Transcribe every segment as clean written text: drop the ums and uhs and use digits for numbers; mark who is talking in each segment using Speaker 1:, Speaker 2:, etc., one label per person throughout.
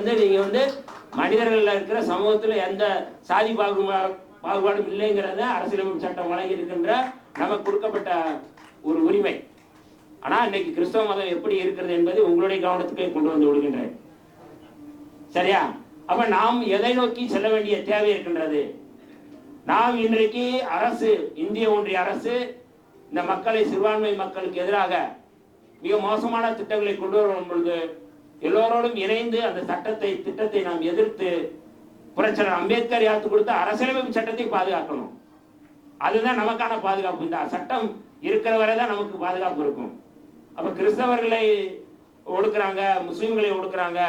Speaker 1: நீங்கள் மனிதர்களில் இருக்கிற சமூகத்தில் எந்த சாதி பாகுபாடும் இல்லைங்கிறத அரசியலமைப்பு சட்டம் வழங்கி இருக்கின்ற நமக்கு கொடுக்கப்பட்ட ஒரு உரிமை. ஆனால் இன்னைக்கு கிறிஸ்தவ மதம் எப்படி இருக்கிறது என்பதை உங்களுடைய கவனத்துக்கே கொண்டு வந்து விடுகின்றேன். சரியா? அப்ப நாம் எதை நோக்கி செல்ல வேண்டிய தேவை இருக்கின்றது? நாம் இன்றைக்கு அரசு, இந்திய ஒன்றிய அரசு இந்த மக்களை, சிறுபான்மை மக்களுக்கு எதிராக மிக மோசமான திட்டங்களை கொண்டு வரும் பொழுது எல்லோரோடும் இணைந்து அந்த திட்டத்தை நாம் எதிர்த்து புரட்சியாளர் அம்பேத்கர் யாத்து கொடுத்த அரசியலமைப்பு சட்டத்தை பாதுகாக்கணும். அதுதான் நமக்கான பாதுகாப்பு. இந்த சட்டம் இருக்கிற வரை தான் நமக்கு பாதுகாப்பு இருக்கும். அப்ப கிறிஸ்தவர்களை ஒடுக்குறாங்க, முஸ்லிம்களை ஒடுக்குறாங்க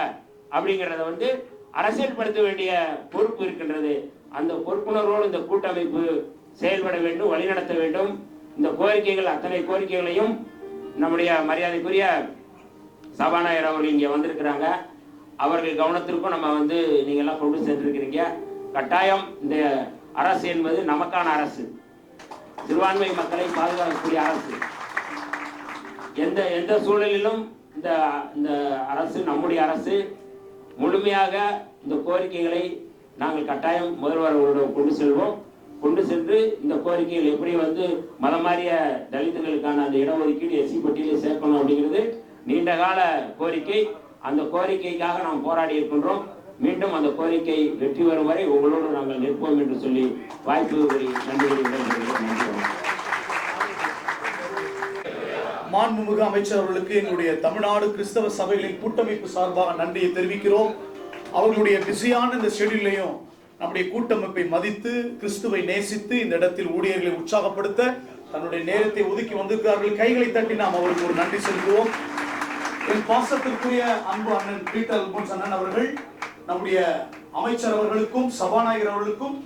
Speaker 1: அப்படிங்கிறத அரசியல்படுத்த வேண்டிய பொறுப்பு இருக்கின்றது. அந்த பொறுப்புணர்வோடு இந்த கூட்டமைப்பு செயல்பட வேண்டும், வழிநடத்த வேண்டும். இந்த கோரிக்கைகள், அத்தனை கோரிக்கைகளையும் நம்முடைய மரியாதைக்குரிய சபாநாயகர் அவர்கள் இங்கே வந்திருக்கிறாங்க. அவர்கள் கவனத்திற்கும் நம்ம நீங்க எல்லாம் கொண்டு சேர்ந்திருக்கிறீங்க. கட்டாயம் இந்த அரசு என்பது நமக்கான அரசு, சிறுபான்மை மக்களை பாதுகாக்கக்கூடிய அரசு. எந்த சூழலிலும் இந்த அரசு, நம்முடைய அரசு முழுமையாக இந்த கோரிக்கைகளை நாங்கள் கட்டாயம் முதல்வர்களோடு கொண்டு செல்வோம். கொண்டு சென்று இந்த கோரிக்கைகள் எப்படி மதம் மாறிய தலித்துகளுக்கான அந்த இடஒதுக்கீடு எஸ்சி பட்டியலை சேர்க்கணும் அப்படிங்கிறது நீண்ட கால கோரிக்கை. அந்த கோரிக்கைக்காக நாம் போராடி இருக்கின்றோம். மீண்டும் அந்த கோரிக்கை வெற்றி வரும் வரை உங்களோடு நாங்கள் நிற்போம் என்று சொல்லி வாய்ப்பு நன்றி.
Speaker 2: மாண்புமிகு அமைச்சர் அவர்களுக்கு எங்களுடைய தமிழ்நாடு கிறிஸ்தவ சபைகளின் கூட்டமைப்பு சார்பாக நன்றியை தெரிவிக்கிறோம். அவர்களுடைய பிஸியான இந்த ஷெடியூலையும் நம்முடைய கூட்டமைப்பை மதித்து, கிறிஸ்துவை நேசித்து இந்த இடத்தில் ஊழியர்களை உற்சாகப்படுத்த தன்னுடைய நேரத்தை ஒதுக்கி வந்திருக்கிறார்கள். கைகளை தட்டி நாம் அவருக்கு ஒரு நன்றி செலுத்துவோம். என் பாசத்திற்குரிய அன்பு அண்ணன் பீட்டர் அல்போன்ஸ் அண்ணன் அவர்கள் நம்முடைய அமைச்சர் அவர்களுக்கும் சபாநாயகர் அவர்களுக்கும்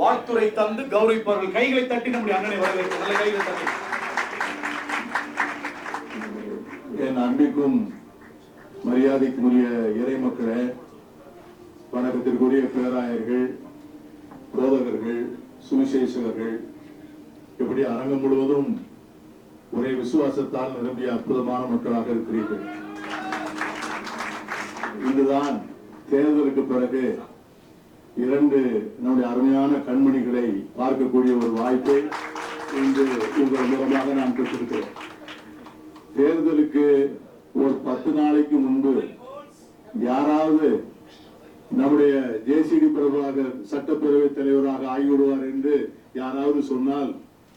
Speaker 2: வாழ்த்துரை தந்து கௌரவிப்பார்கள். கைகளை தட்டி நம்முடைய அண்ணனை வரவேற்கும். நல்ல கைகளை தட்டி.
Speaker 3: என் அன்பிற்கும் மரியாதைக்குரிய இறை மக்களே, வணக்கத்திற்குரிய பேராயர்கள், போதகர்கள், சுவிசேஷகர்கள், இப்படி அரங்கம் முழுவதும் ஒரே விசுவாசத்தால் நிரம்பிய அற்புதமான மக்களாக இருக்கிறீர்கள். இதுதான் தேர்தலுக்கு பிறகு இரண்டு நம்முடைய அருமையான கண்மணிகளை பார்க்கக்கூடிய ஒரு வாய்ப்பை இன்று உங்கள் மூலமாக நான் பெற்றிருக்கிறேன். தேர்தலுக்கு ஒரு 10 நாளைக்கு முன்பு யாராவது நம்முடைய ஜேசிடி பிரபாகர் சட்டப்பேரவை தலைவராக ஆகிவிடுவார் என்று யாராவது சொன்னால்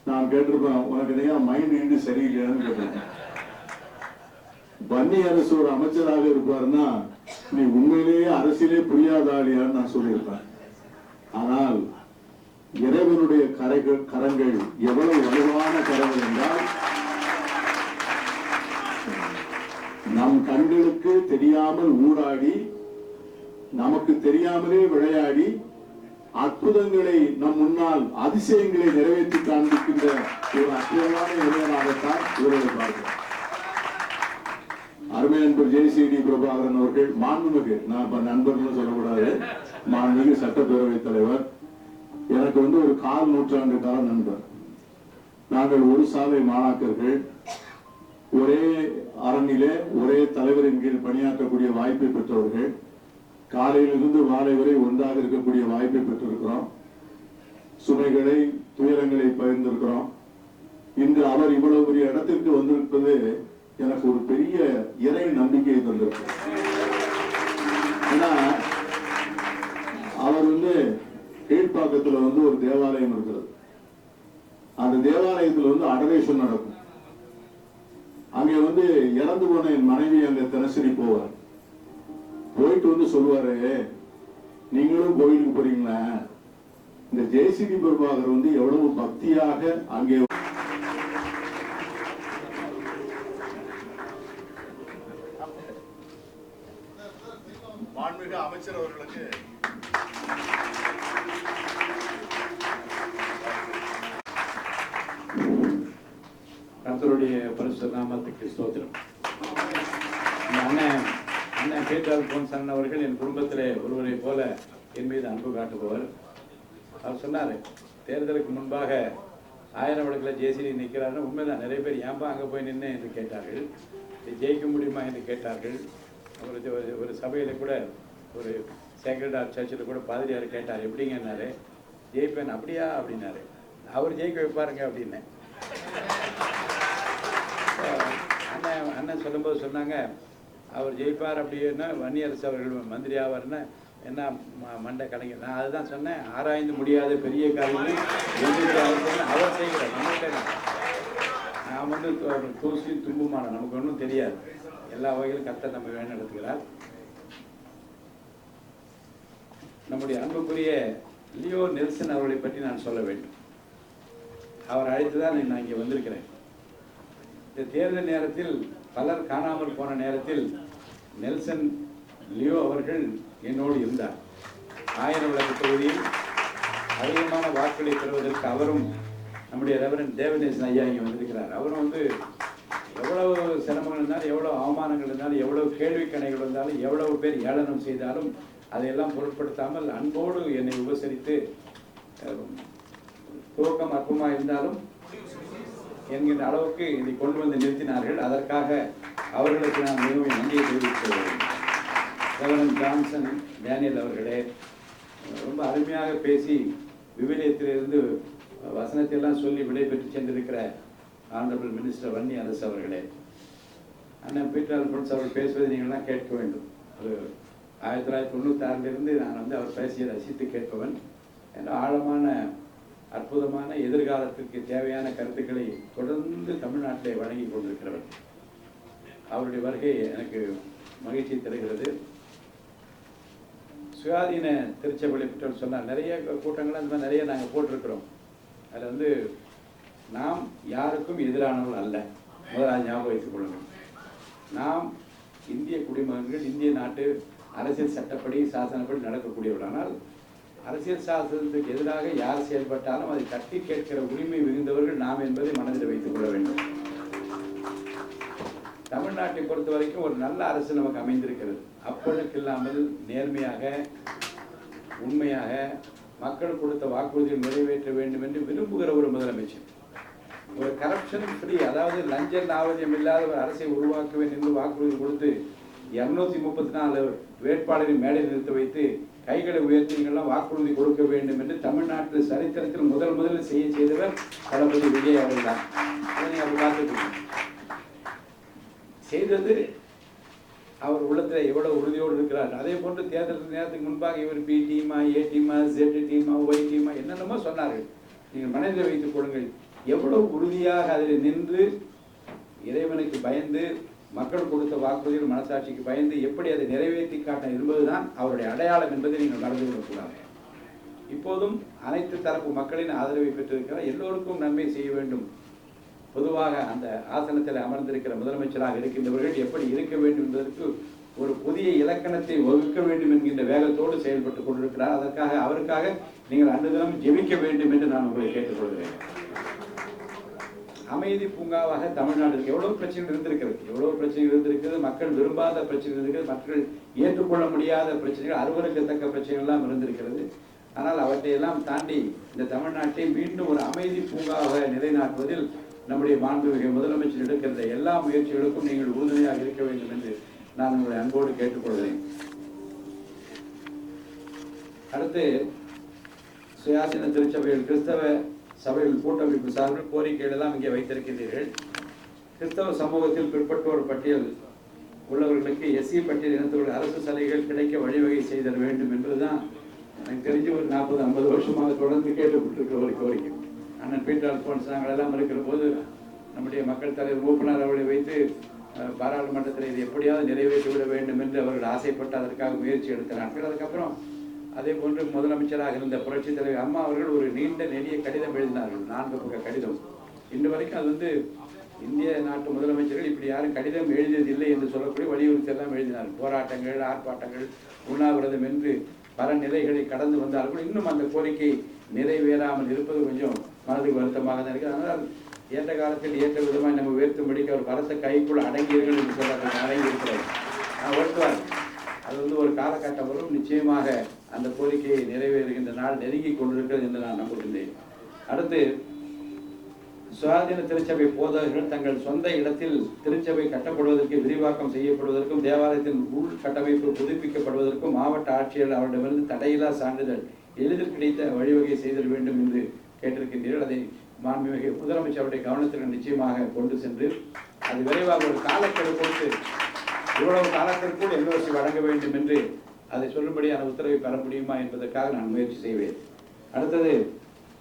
Speaker 3: நான் கேட்டிருப்பேன், உனக்கு நிறைய மைண்ட் இண்டு சரியில்லைன்னு கேட்டிருப்பேன். வன்னி அரசு ஒரு அமைச்சராக இருப்பாருன்னா நீ உண்மையிலேயே அரசியலே புரியாத ஆளியான்னு நான் சொல்லியிருப்பேன். ஆனால் இறைவனுடைய கரங்கள் எவ்வளவு வலுவான கரங்கள் என்றால், நம் கண்களுக்கு தெரியாமல் ஊடாடி, நமக்கு தெரியாமலே விளையாடி, அற்புதங்களை நம் முன்னால் அதிசயங்களை நிறைவேற்றி காண்பிக்கின்ற ஒரு அற்புதமான இளைஞராகத்தான் இவர்களை பார்க்கிறோம். அருமை நண்பர் ஜேசிடி பிரபாகரன் அவர்கள், மாண்புமிகு, நான் நண்பர்னு சொல்லக்கூடாது, மாண்புமிகு சட்டப்பேரவை தலைவர், எனக்கு ஒரு 4 நூற்றாண்டு கால நண்பர். நாங்கள் ஒரு சாலை மாணாக்கர்கள், ஒரே அரணிலே ஒரே தலைவரின் கீழ் பணியாற்றக்கூடிய வாய்ப்பை பெற்றவர்கள். காலையிலிருந்து மாலை வரை ஒன்றாக இருக்கக்கூடிய வாய்ப்பை பெற்றிருக்கிறோம். சுமைகளை, துயரங்களை பகிர்ந்திருக்கிறோம். இன்று அவர் இவ்வளவு பெரிய இடத்திற்கு வந்திருப்பது எனக்கு ஒரு பெரிய இறை நம்பிக்கையை தந்திருக்கு. ஏன்னா அவர் கீழ்ப்பாக்கத்துல ஒரு தேவாலயம் இருக்கிறது. அந்த தேவாலயத்தில் அடரேஷன் நடக்கும். அங்கே இறந்து போன என் மனைவி அங்க தினசரி போவார். போயிட்டு சொல்லுவாரு, நீங்களும் கோயிலுக்கு போறீங்களா? இந்த ஜேசிடி பிரபாகர் எவ்வளவு பக்தியாக அங்கே மாண்புமிகு அமைச்சர் அவர்களுக்கு
Speaker 4: கர்த்தருடைய பரிசுத்த நாமத்துக்கு ஸ்தோத்திரம். அண்ணன் பீட்டர் அல்போன்ஸ் அண்ணன் அவர்கள் என் குடும்பத்திலே ஒருவரை போல என் மீது அன்பு காட்டுபவர். அவர் சொன்னார், தேர்தலுக்கு முன்பாக 1000 வழக்கில் ஜேசிடி நிற்கிறார்கள். உண்மைதான், நிறைய பேர் ஏன்பா அங்கே போய் நின்று என்று கேட்டார்கள். ஜெயிக்க முடியுமா என்று கேட்டார்கள். ஒரு சபையில் கூட ஒரு சேக்ரட் ஆர்ட் சர்ச்சில் கூட பாதிரியார் கேட்டார், எப்படிங்கன்னாரு, ஜெயிப்பேன். அப்படியா அப்படின்னாரு. அவர் ஜெயிக்க வைப்பாருங்க அப்படின்னேன். அண்ணன் சொல்லும்போது சொன்னாங்க, அவர் ஜெயிப்பார் அப்படின்னா வன்னியரசு அவர்கள் மந்திரி ஆவார்னா என்ன மண்டை கலைஞர். நான் அதுதான் சொன்னேன், ஆராய்ந்து முடியாத பெரிய காரியம் அவர் செய்கிறார். நம்மகிட்ட நான் வந்து தூசி தும்புமான நமக்கு ஒன்றும் தெரியாது. எல்லா வகையிலும் கர்த்தர் நம்ம வேணும் நடத்துகிறார். நம்முடைய அன்புக்குரிய லியோ நெல்சன் அவர்களை பற்றி நான் சொல்ல வேண்டும். அவர் அழைத்துதான் நான் இங்கே வந்திருக்கிறேன். இந்த தேர்தல் நேரத்தில் பலர் காணாமல் போன நேரத்தில் நெல்சன் லியோ அவர்கள் என்னோடு இருந்தார். 1000 விளக்கு தொகுதியில் அதிகமான வாக்குகளை பெறுவதற்கு அவரும் நம்முடைய ரெவரண்ட் தேவநேசன் ஐயா இங்கே வந்திருக்கிறார். அவரும் வந்து எவ்வளவு சிரமங்கள் இருந்தாலும், எவ்வளவு அவமானங்கள் இருந்தாலும், எவ்வளவு கேள்வி கணைகள் இருந்தாலும், எவ்வளவு பேர் ஏளனம் செய்தாலும் அதையெல்லாம் பொருட்படுத்தாமல் அன்போடு என்னை உபசரித்து துவக்கம் அற்பமாக இருந்தாலும் என்கின்ற அளவுக்கு இதை கொண்டு வந்து நிறுத்தினார்கள். அதற்காக அவர்களுக்கு நான் மிகவும் நன்றியை தெரிவிக்கிறேன். ரெவரண்ட் ஜான்சன் டேனியல் அவர்களே, ரொம்ப அருமையாக பேசி விவிலியத்திலிருந்து வசனத்தையெல்லாம் சொல்லி விடைபெற்று சென்றிருக்கிற ஆனரபிள் மினிஸ்டர் வன்னி அரசு அவர்களே, அண்ணன் பீட்டர் அல்போன்ஸ் அவர்கள் பேசுவதை நீங்கள்லாம் கேட்க வேண்டும். ஒரு 1996 நான் வந்து அவர் பேசிய ரசித்து கேட்பவன். என்ற ஆழமான அற்புதமான எதிர்காலத்திற்கு தேவையான கருத்துக்களை தொடர்ந்து தமிழ்நாட்டிலே வழங்கி கொண்டிருக்கிறவர். அவருடைய வருகை எனக்கு மகிழ்ச்சி தருகிறது. சுயாதீன திருச்சபை பற்றி சொன்னார். நிறைய கூட்டங்கள் அந்த மாதிரி நிறைய நாங்கள் போட்டிருக்கிறோம். அதில் வந்து நாம் யாருக்கும் எதிரானவர்கள் அல்ல. முதலாக ஞாபகம் வைத்துக் கொள்ளுங்கள். நாம் இந்திய குடிமகன்கள், இந்திய நாட்டு அரசியல் சட்டப்படி சாசனப்படி நடக்கக்கூடியவர்கள். ஆனால் அரசியல் சாசனத்துக்கு எதிராக யார் செயல்பட்டாலும் அதை தட்டி கேட்கிற உரிமை மிகுந்தவர்கள் நாம் என்பதை மனதில் வைத்துக் கொள்ள வேண்டும். தமிழ்நாட்டை பொறுத்த வரைக்கும் ஒரு நல்ல அரசு நமக்கு அமைந்திருக்கிறது. அப்பொழுதுக்கு இல்லாமல் நேர்மையாக உண்மையாக மக்கள் கொடுத்த வாக்குறுதியை நிறைவேற்ற வேண்டும் என்று விரும்புகிற ஒரு முதலமைச்சர், ஒரு கரப்ஷன் ஃப்ரீ, அதாவது லஞ்ச லாவண்யம் இல்லாத ஒரு அரசை உருவாக்குவேன் என்று வாக்குறுதி கொடுத்து 234 வேட்பாளரின் மேடையில் நிறுத்த வைத்து கைகளை உயர்த்திங்கெல்லாம் வாக்குறுதி கொடுக்க வேண்டும் என்று தமிழ்நாட்டில் சரித்திரத்தில் முதலில் செய்தவர் தளபதி விஜய் அவர்கள் தான். அதனை அவர் பார்த்துக்கணும். செய்தது அவர் உள்ளத்தில் எவ்வளவு உறுதியோடு இருக்கிறார். அதே போன்று தேர்தல் நேரத்துக்கு முன்பாக இவர் பி டீமா, ஏ டீமா, ஜெட் டீமா, ஒய் டீமா என்னென்னமோ சொன்னார்கள். நீங்கள் மனதில் வைத்துக் கொள்ளுங்கள், எவ்வளவு உறுதியாக அதில் நின்று இறைவனுக்கு பயந்து மக்கள் கொடுத்த வாக்குறுதிகள் மனசாட்சிக்கு பயந்து எப்படி அதை நிறைவேற்றி காட்ட என்பதுதான் அவருடைய அடையாளம் என்பதை நீங்கள் மறந்துவிடக்கூடாது. இப்போதும் அனைத்து தரப்பு மக்களின் ஆதரவை பெற்றிருக்கிறார். எல்லோருக்கும் நன்மை செய்ய வேண்டும். பொதுவாக அந்த ஆசனத்தில் அமர்ந்திருக்கிற முதலமைச்சராக இருக்கின்றவர்கள் எப்படி இருக்க வேண்டும் என்பதற்கு ஒரு புதிய இலக்கணத்தை வகுக்க வேண்டும் என்கின்ற வேகத்தோடு செயல்பட்டுக் கொண்டிருக்கிறார். அதற்காக அவருக்காக நீங்கள் அன்று தினம் ஜெபிக்க வேண்டும் என்று நான் உங்களை கேட்டுக்கொள்கிறேன். அமைதி பூங்காவாக தமிழ்நாட்டிற்கு எவ்வளவு பிரச்சனைகள் இருந்திருக்கிறது, மக்கள் விரும்பாத பிரச்சனைகள் இருக்கிறது, மக்கள் ஏற்றுக்கொள்ள முடியாத பிரச்சனைகள், அருவருக்கத்தக்க பிரச்சனைகள் எல்லாம் இருந்திருக்கிறது. ஆனால் அவற்றையெல்லாம் தாண்டி இந்த தமிழ்நாட்டை மீண்டும் ஒரு அமைதி பூங்காவாக நிலைநாட்டுவதில் நம்முடைய மாண்புமிகு முதலமைச்சர் எடுக்கின்ற எல்லா முயற்சிகளுக்கும் நீங்கள் உறுதுணையாக இருக்க வேண்டும் என்று நான் உங்களை அன்போடு கேட்டுக்கொள்கிறேன். அடுத்து, சுயாதீன திருச்சபைகள் கிறிஸ்தவ சபைகள் கூட்டமைப்பு சார்பில் கோரிக்கைகள் எல்லாம் இங்கே வைத்திருக்கின்றீர்கள். கிறிஸ்தவ சமூகத்தில் பிற்பட்டோர் பட்டியல் உள்ளவர்களுக்கு எஸ்சி பட்டியல் இனத்தவர்கள் அரசு சலுகைகள் கிடைக்க வழிவகை செய்தல் வேண்டும் என்பதுதான் எனக்கு தெரிஞ்சு ஒரு 40-50 வருஷமாக தொடர்ந்து கேட்டுக்கொண்டிருக்கிற ஒரு கோரிக்கை. அண்ணன் பீட்டர் அல்போன்ஸ் நாங்கள் எல்லாம் இருக்கிற போது நம்முடைய மக்கள் தலைவர் மூப்பனார் அவர்களை வைத்து பாராளுமன்றத்தில் இது எப்படியாவது நிறைவேற்றிவிட வேண்டும் என்று அவர்கள் ஆசைப்பட்டு அதற்காக முயற்சி எடுக்கிறார்கள். அதுக்கப்புறம் அதே போன்று முதலமைச்சராக இருந்த புரட்சி தலைவர் அம்மா அவர்கள் ஒரு நீண்ட நெடிய கடிதம் எழுதினார்கள், 4 பக்க கடிதம். இன்று வரைக்கும் அது வந்து இந்திய நாட்டு முதலமைச்சர்கள் இப்படி யாரும் கடிதம் எழுதியதில்லை என்று சொல்லக்கூடிய வலியுறுத்தி எல்லாம் எழுதினார்கள். போராட்டங்கள், ஆர்ப்பாட்டங்கள், உண்ணாவிரதம் என்று பல நிலைகளை கடந்து வந்தார்கள். இன்னும் அந்த கோரிக்கை நிறைவேறாமல் இருப்பது கொஞ்சம் மனதுக்கு வருத்தமாக தான் இருக்குது. அதனால் ஏற்ற காலத்தில் ஏற்ற விதமாக நம்ம உயர்த்து முடிக்க ஒரு பலத்த கைக்குள் அடங்கியீர்கள் என்று சொல்ல அடங்கி இருக்கிறார். வருத்துவார். அது வந்து ஒரு காலகட்டம் வரும், நிச்சயமாக அந்த கோரிக்கையை நிறைவேறுகின்ற நாள் நெருங்கி கொண்டிருக்கிறது என்று நான் நம்புகின்றேன். அடுத்து, சுயாதீன திருச்சபை போதகர்கள் தங்கள் சொந்த இடத்தில் திருச்சபை கட்டப்படுவதற்கு, விரிவாக்கம் செய்யப்படுவதற்கும், தேவாலயத்தின் உள்கட்டமைப்பு புதுப்பிக்கப்படுவதற்கும் மாவட்ட ஆட்சியர் அவரிடமிருந்து தடையில்லா சான்றிதழ் எளிதில் கிடைத்த வழிவகை செய்தல் வேண்டும் என்று கேட்டிருக்கின்றீர்கள். அதை மாண்புமிகு முதலமைச்சர் அவருடைய கவனத்திற்கு நிச்சயமாக கொண்டு சென்று அது விரைவாக ஒரு காலக்கெடு கொடுத்து இவ்வளவு காலத்திற்குள் என்ஓசி வழங்க வேண்டும் என்று அதை சொல்லும்படியான உத்தரவை பெற முடியுமா என்பதற்காக நான் முயற்சி செய்வேன். அடுத்தது,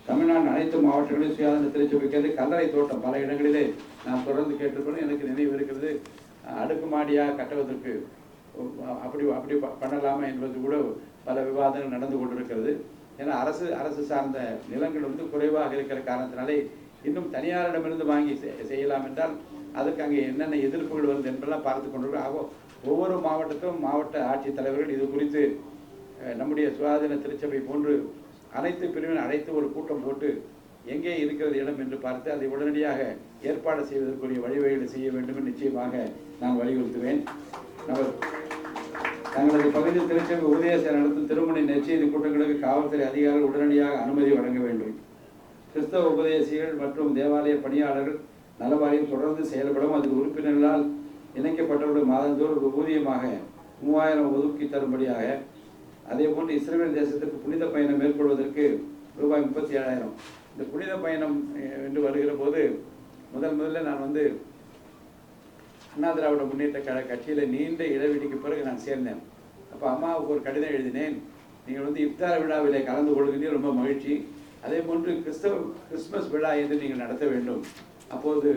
Speaker 4: தமிழ்நாடு அனைத்து மாவட்டங்களிலும் சுயாதீன திருச்சபைக்கு கல்லறை தோட்டம் பல இடங்களிலே நான் தொடர்ந்து கேட்டுக்கொண்டு எனக்கு நினைவு இருக்கிறது. அடுக்குமாடியாக கட்டுவதற்கு அப்படி அப்படி பண்ணலாமா என்பது கூட பல விவாதங்கள் நடந்து கொண்டிருக்கிறது. ஏன்னா அரசு சார்ந்த நிலங்கள் குறைவாக இருக்கிற காரணத்தினாலே இன்னும் தனியாரிடமிருந்து வாங்கி செய்யலாம் என்றால் அதுக்கு அங்கே என்னென்ன எதிர்ப்புகள் வருது என்பதெல்லாம் பார்த்து கொண்டிருக்கிறோம். ஒவ்வொரு மாவட்டத்திலும் மாவட்ட ஆட்சித்தலைவர்கள் இது குறித்து நம்முடைய சுயாதீன திருச்சபை போன்று அனைத்து பிரிவினை அழைத்து ஒரு கூட்டம் போட்டு எங்கே இருக்கிறது இடம் என்று பார்த்து அதை உடனடியாக ஏற்பாடு செய்வதற்குரிய வழிவகைகளை செய்ய வேண்டும் என்று நிச்சயமாக நான் வலியுறுத்துவேன். தங்களது பகுதியில் திருச்சபை உபதேசம் நடத்தும் திருமண நெச்செய்தி கூட்டங்களுக்கு காவல்துறை அதிகாரிகள் உடனடியாக அனுமதி வழங்க வேண்டும். கிறிஸ்தவ உபதேசிகள் மற்றும் தேவாலய பணியாளர்கள் நலவாரியம் தொடர்ந்து செயல்படும். அதில் உறுப்பினர்களால் இணைக்கப்பட்டவர்கள் மாதந்தோறும் ஒரு ஊதியமாக 3000 ஒதுக்கி தரும்படியாக, அதே போன்று இஸ்ரேல் தேசத்திற்கு புனித பயணம் மேற்கொள்வதற்கு ரூபாய் 37,000. இந்த புனித பயணம் என்று வருகிற போது முதல்ல நான் அண்ணா திராவிட முன்னேற்ற கழக கட்சியில் நீண்ட இடைவெளிக்கு பிறகு நான் சேர்ந்தேன். அப்போ அம்மாவுக்கு ஒரு கடிதம் எழுதினேன். நீங்கள் இஃப்தார விழாவிலே கலந்து கொள்கிறீர்கள், ரொம்ப மகிழ்ச்சி. அதே போன்று கிறிஸ்துமஸ் விழா என்று நீங்கள் நடத்த வேண்டும். அப்போது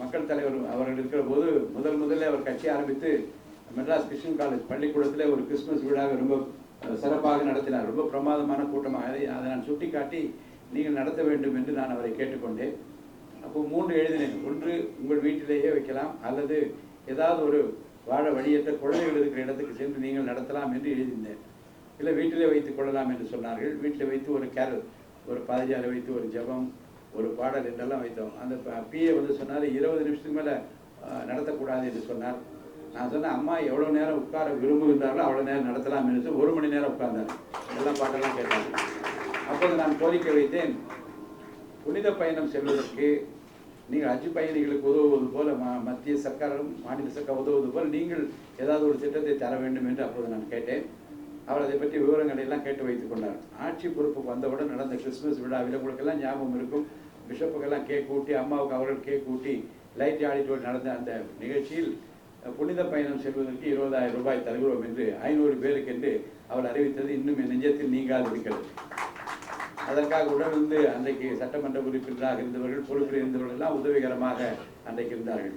Speaker 4: மக்கள் தலைவர் அவர்கள் இருக்கிற போது முதல்ல அவர் கட்சி ஆரம்பித்து மெட்ராஸ் கிறிஸ்டியன் காலேஜ் பள்ளிக்கூடத்தில் ஒரு கிறிஸ்துமஸ் விழாவை ரொம்ப சிறப்பாக நடத்தினார். ரொம்ப பிரமாதமான கூட்டமாக அதை நான் சுட்டிக்காட்டி நீங்கள் நடத்த வேண்டும் என்று நான் அவரை கேட்டுக்கொண்டேன். அப்போ 3 எழுதினேன். ஒன்று, உங்கள் வீட்டிலேயே வைக்கலாம், அல்லது ஏதாவது ஒரு வாழ வழியற்ற குழந்தைகள் இருக்கிற இடத்துக்கு சென்று நீங்கள் நடத்தலாம் என்று எழுதியிருந்தேன். இல்லை, வீட்டிலே வைத்துக் கொள்ளலாம் என்று சொன்னார்கள். வீட்டில் வைத்து ஒரு கேரல், ஒரு பாதிரியாரை வைத்து ஒரு ஜெபம், ஒரு பாடல் என்றெல்லாம் வைத்தோம். அந்த பிஏ சொன்னார் 20 நிமிஷத்துக்கு மேலே நடத்தக்கூடாது என்று சொன்னார். நான் சொன்னேன், அம்மா எவ்வளோ நேரம் உட்கார விரும்புகின்றார்களோ அவ்வளோ நேரம் நடத்தலாம் என்று 1 மணி நேரம் உட்கார்ந்தார். எல்லாம் பாட்டெல்லாம் கேட்டாங்க. அப்போது நான் கோரிக்கை வைத்தேன், புனித பயணம் செல்வதற்கு நீங்கள் ஹஜ் பயணிகளுக்கு உதவுவது போல மத்திய சர்க்காரும் மாநில சர்க்கார் உதவுவது போல் நீங்கள் ஏதாவது ஒரு திட்டத்தை தர வேண்டும் என்று அப்போது நான் கேட்டேன். அவர் அதை பற்றி விவரங்களை எல்லாம் கேட்டு வைத்துக் கொண்டார். ஆட்சி பொறுப்புக்கு வந்தவுடன் நடந்த கிறிஸ்துமஸ் விழாவில் உங்களுக்கெல்லாம் ஞாபகம் இருக்கும், பிஷப்புக்கெல்லாம் கேக் ஊட்டி, அம்மாவுக்கு அவர்கள் கேக் ஊட்டி லைட் ஆடிட்டோடு நடந்த அந்த நிகழ்ச்சியில் புனித பயணம் செல்வதற்கு 20,000 ரூபாய் தருகிறோம் என்று 500 பேருக்கு என்று அவர் அறிவித்தது இன்னும் என் நெஞ்சத்தில் நீங்காது இருக்கிறது. அதற்காக உடனிருந்து அன்றைக்கு சட்டமன்ற உறுப்பினராக இருந்தவர்கள், பொறுப்பில் இருந்தவர்கள் எல்லாம் உதவிகரமாக அன்றைக்கு இருந்தார்கள்.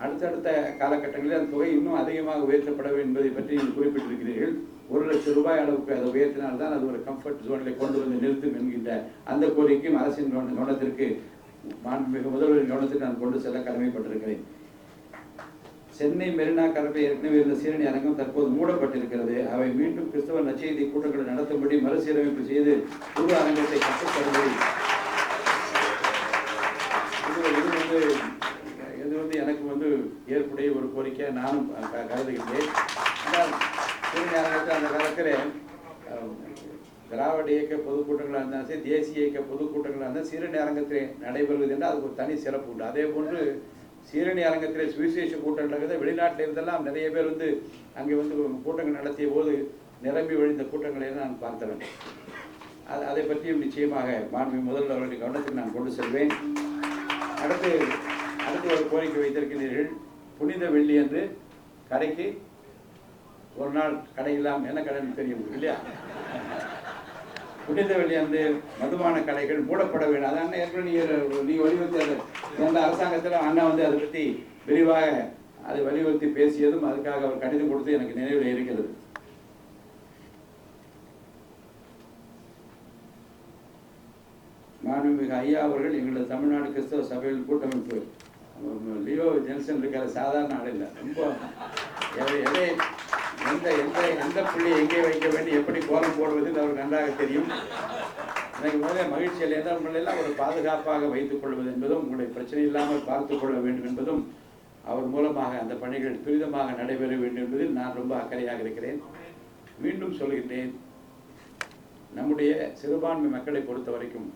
Speaker 4: அடுத்தடுத்த காலகட்டங்களில் அந்த தொகை இன்னும் அதிகமாக உயர்த்தப்பட வேண்டும் என்பதை பற்றி நீங்கள் குறிப்பிட்டிருக்கிறீர்கள். 1 லட்சம் ரூபாய் அளவுக்கு அதை உயர்த்தினால்தான் அது ஒரு கம்ஃபர்ட் ஜோனில் கொண்டு வந்து நிறுத்தும் என்கின்ற அந்த கோரிக்கையும் அரசின் கவனத்திற்கு, மாண்புமிகு முதல்வரின் கவனத்திற்கு நான் கொண்டு செல்ல கடமைப்பட்டிருக்கிறேன். சென்னை மெரினா கடற்கரை ஏற்கனவே இருந்த சீரணி அரங்கம் தற்போது மூடப்பட்டிருக்கிறது. அவை மீண்டும் கிறிஸ்தவ நற்செய்தி கூட்டங்களை நடத்தும்படி மறுசீரமைப்பு செய்து புது அரங்கத்தை கட்டப்படுவது இது எனக்கு ஏற்புடைய ஒரு கோரிக்கை நானும் கருதுகின்றேன். ஆனால் சீரணி அரங்கத்தில் அந்த காலத்தில் திராவிட இயக்க பொதுக்கூட்டங்களாக இருந்தாலும் சரி, தேசிய இயக்க பொதுக்கூட்டங்களாக இருந்தால் சீரணி அரங்கத்தில் நடைபெறுவது என்றால் அதுக்கு ஒரு தனி சிறப்பு உண்டு. அதே போன்று சீரணி அரங்கத்தில் சுவிசேஷ கூட்டம் நடக்குது. வெளிநாட்டில் இருந்தெல்லாம் நிறைய பேர் அங்கே கூட்டங்கள் நடத்திய போது நிரம்பி வழிந்த கூட்டங்களை நான் பார்த்தவன். அதை பற்றியும் நிச்சயமாக மாண்புமிகு முதல்வர் அவர்களுடைய கவனத்துக்கு நான் கொண்டு செல்வேன். அடுத்து ஒரு கோரிக்கை வைத்திருக்கிறீர்கள். புனித வெள்ளி அன்று கடைக்கு ஒரு நாள் கடை இல்லாமல், என்ன கடைன்னு தெரியும் இல்லையா? புனித வெள்ளி அன்று மதுபான கடைகள் மூடப்பட வேண்டும். அதான் ஏற்கனவே நீ வலியுறுத்தி அந்த அரசாங்கத்தில் அண்ணா அதை பற்றி விரிவாக அதை வலியுறுத்தி பேசியதும் அதுக்காக அவர் கடிதம் கொடுத்து எனக்கு நினைவில் இருக்கிறது. மாண்புமிகு ஐயா அவர்கள் எங்களது தமிழ்நாடு கிறிஸ்தவ சபையில் கூட்டமைப்பு லியோ ஜென்சன் இருக்கிற சாதாரண ஆள் இல்லை. ரொம்ப எந்த புள்ளி எங்கே வைக்க வேண்டும், எப்படி கோலம் போடுவது அவருக்கு நன்றாக தெரியும். எனக்கு முதல்ல மகிழ்ச்சி இல்லை என்றால் உங்களெல்லாம் ஒரு பாதுகாப்பாக வைத்துக் கொள்வது என்பதும், உங்களுடைய பிரச்சனை இல்லாமல் பார்த்துக் கொள்ள வேண்டும் என்பதும், அவர் மூலமாக அந்த பணிகள் துரிதமாக நடைபெற வேண்டும் என்பதில் நான் ரொம்ப அக்கறையாக இருக்கிறேன். மீண்டும் சொல்கின்றேன், நம்முடைய சிறுபான்மை மக்களை பொறுத்த வரைக்கும்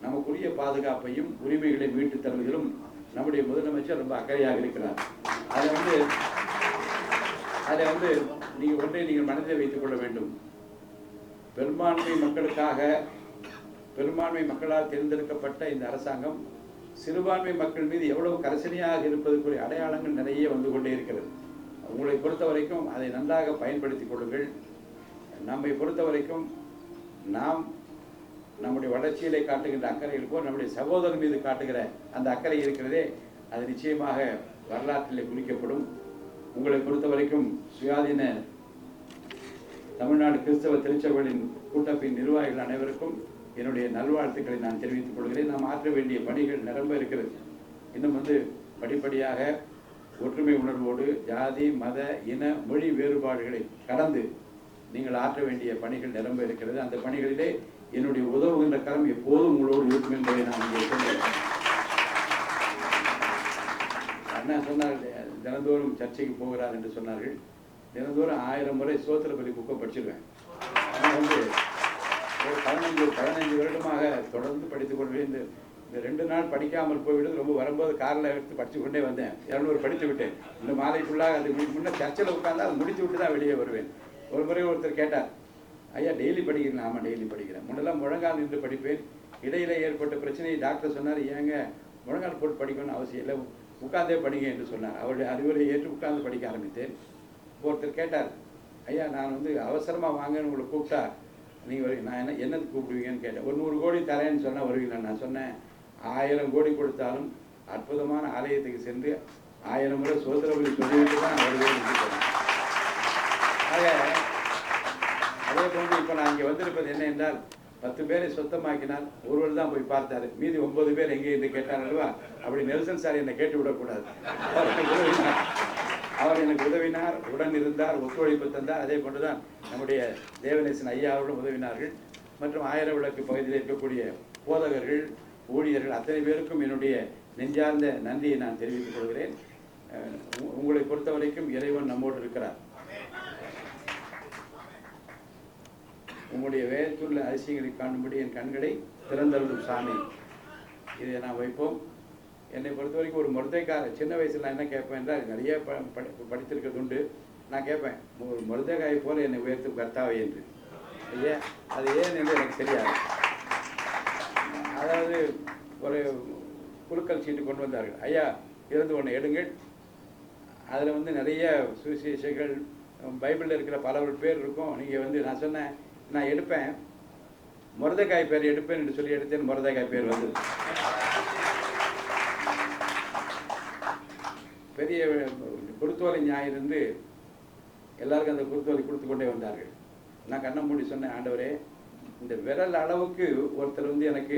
Speaker 4: நமக்குரிய பாதுகாப்பையும் உரிமைகளை மீட்டு தருவதிலும் நம்முடைய முதலமைச்சர் ரொம்ப அக்கறையாக இருக்கிறார். அதை வந்து நீங்கள் ஒன்றை நீங்கள் மனதில் வைத்துக் கொள்ள வேண்டும். பெரும்பான்மை மக்களால் தேர்ந்தெடுக்கப்பட்ட இந்த அரசாங்கம் சிறுபான்மை மக்கள் மீது எவ்வளவு கரிசனையாக இருப்பதற்குரிய அடையாளங்கள் நிறைய வந்து கொண்டே இருக்கிறது. உங்களை பொறுத்த வரைக்கும் அதை நன்றாக பயன்படுத்திக் கொள்ளுங்கள். நம்மை பொறுத்த வரைக்கும் நாம் நம்முடைய வளர்ச்சியிலே காட்டுகின்ற அக்கறைகள் போல் நம்முடைய சகோதரர் மீது காட்டுகிற அந்த அக்கறை இருக்கிறதே, அது நிச்சயமாக வரலாற்றிலே குறிக்கப்படும். உங்களை பொறுத்த வரைக்கும் சுயாதீன தமிழ்நாடு கிறிஸ்தவ திருச்சபைகளின் கூட்டமைப்பின் நிர்வாகிகள் அனைவருக்கும் என்னுடைய நல்வாழ்த்துக்களை நான் தெரிவித்துக் கொள்கிறேன். நாம் ஆற்ற வேண்டிய பணிகள் நிரம்ப இருக்கிறது. இன்னும் வந்து படிப்படியாக ஒற்றுமை உணர்வோடு ஜாதி, மத, இன, மொழி வேறுபாடுகளை கடந்து நீங்கள் ஆற்ற வேண்டிய பணிகள் நிரம்ப இருக்கிறது. அந்த பணிகளிலே என்னுடைய உதவுகின்ற கரம் எப்போதும் உங்களோடு இருக்கும் என்பதை நான் இங்கே சொல்கிறேன். அண்ணா சொன்னார்கள், தினந்தோறும் சர்ச்சைக்கு போகிறார் என்று சொன்னார்கள். தினந்தோறும் 1000 முறை சோத்திர பலி புக்கை படிச்சிருவேன். ஆனால் வந்து ஒரு 15 வருடமாக தொடர்ந்து படித்துக் கொள்வேன். இந்த 2 நாள் படிக்காமல் போய்விடுது. ரொம்ப வரும்போது காரில் எடுத்து படித்து கொண்டே வந்தேன். 200 படித்து விட்டேன். இந்த மாலைக்குள்ளாக அது முன்னே சர்ச்சையில் உட்கார்ந்து அதை முடித்து விட்டு தான் வெளியே வருவேன். ஒரு முறை ஒருத்தர் கேட்டார், ஐயா டெய்லி படிக்கிறேன். ஆமாம் டெய்லி படிக்கிறேன். முன்னெல்லாம் முழங்கால் நின்று படிப்பேன். இடையில ஏற்பட்ட பிரச்சனையை டாக்டர் சொன்னார், ஏங்க முழங்கால் போட்டு படிக்கணும்னு அவசியம் இல்லை, உட்கார்ந்தே படிங்க என்று சொன்னார். அவருடைய அறிவுரை ஏற்று உட்கார்ந்து படிக்க ஆரம்பித்தேன். ஒருத்தர் கேட்டார், ஐயா நான் வந்து அவசரமாக வாங்கன்னு உங்களை கூப்பிட்டா நீங்கள் நான் என்னது கூப்பிடுவீங்கன்னு கேட்டேன். ஒரு 100 கோடி தரேன்னு சொன்னால் வருவீங்களா? நான் சொன்னேன், 1000 கோடி கொடுத்தாலும் அற்புதமான ஆலயத்துக்கு சென்று 1000 முறை சோதரவழி சொல்லிவிட்டு தான் வருவேன். ஆக அதே போன்று இப்போ நான் இங்கே வந்திருப்பது என்ன என்றால், 10 பேரை சொத்தமாக்கினால் ஒருவர் தான் போய் பார்த்தாரு, மீதி 9 பேர் எங்கே என்று கேட்டார் அல்லவா? அப்படி நெல்சன் சார் என்னை கேட்டு விடக்கூடாது. அவர் எனக்கு உதவினார், உடன் இருந்தார், ஒத்துழைப்பு தந்தார். அதே போன்றுதான் நம்முடைய தேவநேசன் ஐயா அவர்களும் உதவினார்கள். மற்றும் 1000 விளக்கு பகுதியில் இருக்கக்கூடிய போதகர்கள், ஊழியர்கள் அத்தனை பேருக்கும் என்னுடைய நெஞ்சார்ந்த நன்றியை நான் தெரிவித்துக் கொள்கிறேன். உங்களை பொறுத்த வரைக்கும் இறைவன் நம்மோடு இருக்கிறார். உங்களுடைய வேதத்துள்ள அதிசயங்களை காணும்படி என் கண்களை திறந்தருளும் சாமி, இதை நான் வைப்போம். என்னை பொறுத்த வரைக்கும் ஒரு மொர்தேக்காய், சின்ன வயசில் நான் என்ன கேட்பேன் என்றால், நிறைய படித்திருக்கிறது உண்டு. நான் கேட்பேன், ஒரு மொர்தேக்காயை போல என்னை உயர்த்தும் கர்த்தாவை என்று. அது ஏன் என்று எனக்கு தெரியாது. அதாவது ஒரு குலுக்கல் சீட்டு கொண்டு வந்தார்கள். ஐயா இருந்து ஒன்று எடுங்கள், அதில் வந்து நிறைய சுவிசேஷங்கள் பைபிளில் இருக்கிற பலவர் பேர் இருக்கும். நீங்கள் வந்து நான் சொன்னேன், நான் எடுப்பேன், மொர்தேக்காய் பேர் எடுப்பேன் என்று சொல்லி எடுத்தேன். மொர்தேக்காய் பேர் வந்து பெரிய குருத்தோலை ஞாயிறு எல்லாருக்கும் அந்த குருத்தோலை கொடுத்து கொண்டே வந்தார்கள். நான் கண்ணை மூடி சொன்னேன், ஆண்டவரே இந்த விரல் அளவுக்கு ஒருத்தர் வந்து எனக்கு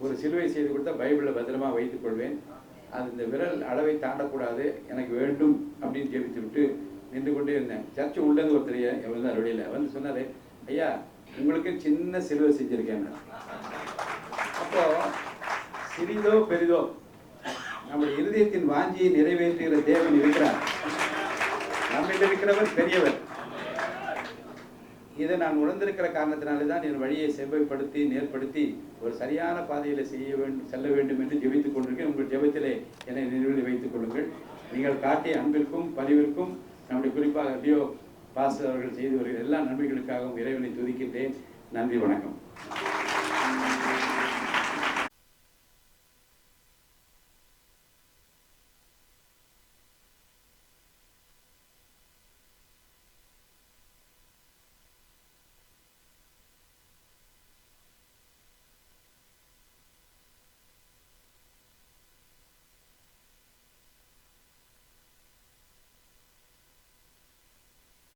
Speaker 4: ஒரு சிலுவை செய்து கொடுத்தா பைபிளில் பத்திரமா வைத்துக் கொள்வேன். அது இந்த விரல் அளவை தாண்டக்கூடாது, எனக்கு வேண்டும் அப்படின்னு ஜெபித்து விட்டு நின்று கொண்டே இருந்தேன். சர்ச்சு உள்ளது ஒருத்தர் வந்தார், வெளியில் வந்து சொன்னார், ஐயா உங்களுக்கு சின்ன சிலுவை செஞ்சிருக்கேன். அப்போ சிறிதோ பெரிதோ நம்முடைய இருதயத்தின் வாஞ்சியை நிறைவேற்றுகிற தேவன் இருக்கிறார். நம்மில் இருக்கிறவர் பெரியவர். இதை நான் உணர்ந்திருக்கிற காரணத்தினாலே தான் என் வழியை செவ்வாய்ப்படுத்தி நேர்படுத்தி ஒரு சரியான பாதையில் செல்ல வேண்டும் என்று ஜெபித்துக் கொண்டிருக்கேன். உங்கள் ஜெபத்திலே என்னை நினைவில் வைத்துக் கொள்ளுங்கள். நீங்கள் காட்டிய அன்பிற்கும் பணிவிற்கும், நம்முடைய குறிப்பாக லியோ பாஸ்டர் அவர்கள் செய்து வருகிற எல்லா நன்மைகளுக்காகவும் இறைவனை துதிக்கின்றேன். நன்றி, வணக்கம்.